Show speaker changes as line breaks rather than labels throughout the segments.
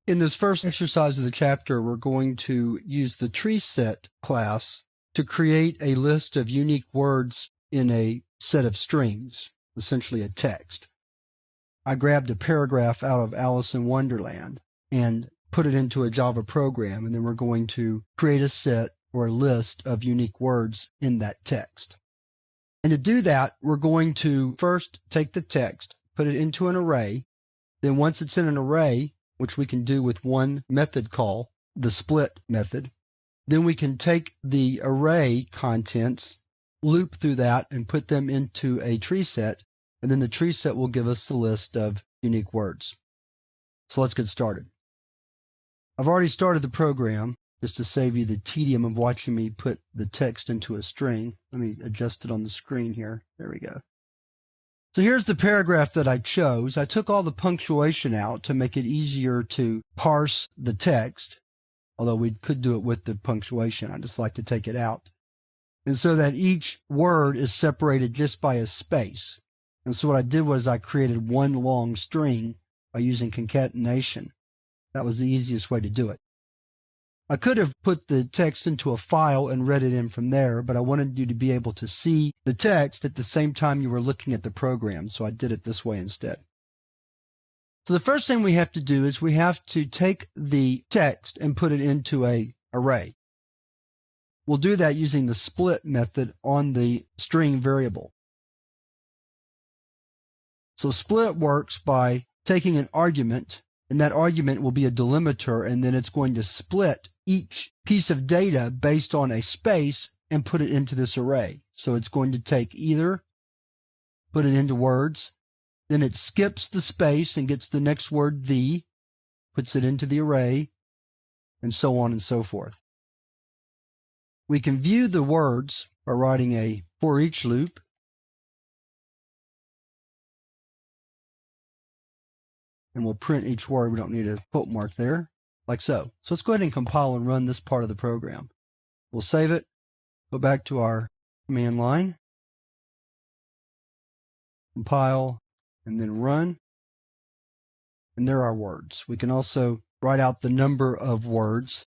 In this first exercise of the chapter, we're going to use the tree set class to create a list of unique words in a set of strings, essentially a text. I grabbed a paragraph out of Alice in Wonderland and put it into a Java program, and then we're going to create a set or a list of unique words in that text. And to do that, we're going to first take the text, put it into an array. Then once it's in an array, which we can do with one method call, the split method, then we can take the array contents, loop through that, and put them into a tree set, and then the tree set will give us the list of unique words. So let's get started. I've already started the program, just to save you the tedium of watching me put the text into a string. Let me adjust it on the screen here. There we go. So here's the paragraph that I chose. I took all the punctuation out to make it easier to parse the text, although we could do it with the punctuation. I just like to take it out. And so that each word is separated just by a space. And so what I did was I created one long string by using concatenation. That was the easiest way to do it. I could have put the text into a file and read it in from there, but I wanted you to be able to see the text at the same time you were looking at the program, so I did it this way instead. So the first thing we have to do is we have to take the text and put it into an array. We'll do that using the split method on the string variable. So split works by taking an argument, and that argument will be a delimiter, and then it's going to split each piece of data based on a space and put it into this array. So it's going to take either, put it into words, then it skips the space and gets the next word, the, puts it into the array, and so on and so forth. We can view the words by writing a for each loop. And we'll print each word. We don't need a quote mark there, like so. So let's go ahead and compile and run this part of the program. We'll save it, go back to our command line, compile, and then run. And there are words. We can also write out the number of words.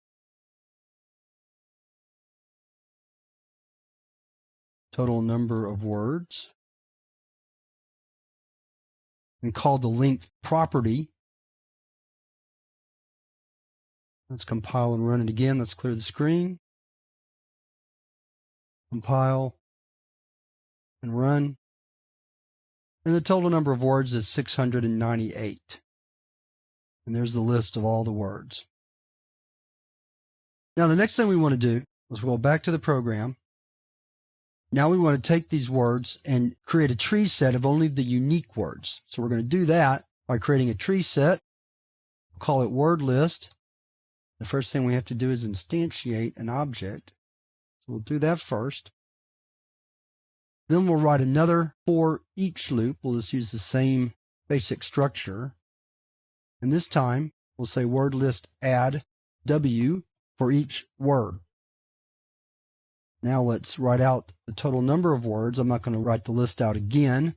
Total number of words. And call the length property. Let's compile and run it again. Let's clear the screen. Compile and run. And the total number of words is 698. And there's the list of all the words. Now the next thing we want to do is go back to the program. Now we want to take these words and create a tree set of only the unique words. So we're going to do that by creating a tree set. We'll call it word list. The first thing we have to do is instantiate an object. So we'll do that first. Then we'll write another for each loop. We'll just use the same basic structure. And this time we'll say word list add W for each word. Now let's write out the total number of words. I'm not going to write the list out again.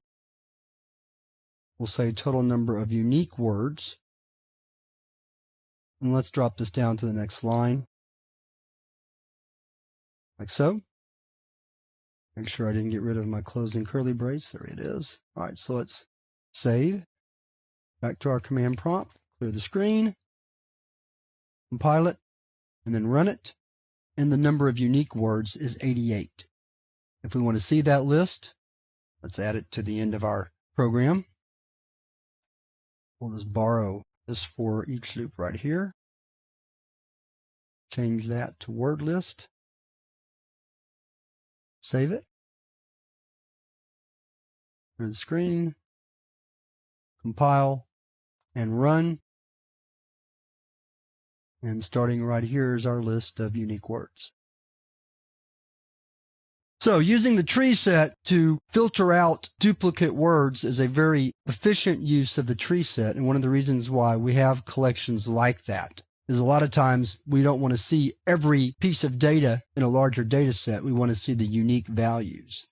We'll say total number of unique words. And let's drop this down to the next line. Like so. Make sure I didn't get rid of my closing curly brace. There it is. All right, so let's save. Back to our command prompt. Clear the screen. Compile it. And then run it. And the number of unique words is 88. If we want to see that list, let's add it to the end of our program. We'll just borrow this for each loop right here. Change that to word list. Save it. Clear the screen. Compile and run. And starting right here is our list of unique words. So using the tree set to filter out duplicate words is a very efficient use of the tree set. And one of the reasons why we have collections like that is a lot of times we don't want to see every piece of data in a larger data set. We want to see the unique values.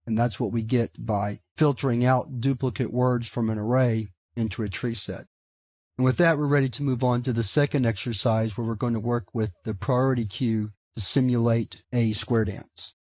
And that's what we get by filtering out duplicate words from an array into a tree set. And with that, we're ready to move on to the second exercise where we're going to work with the priority queue to simulate a square dance.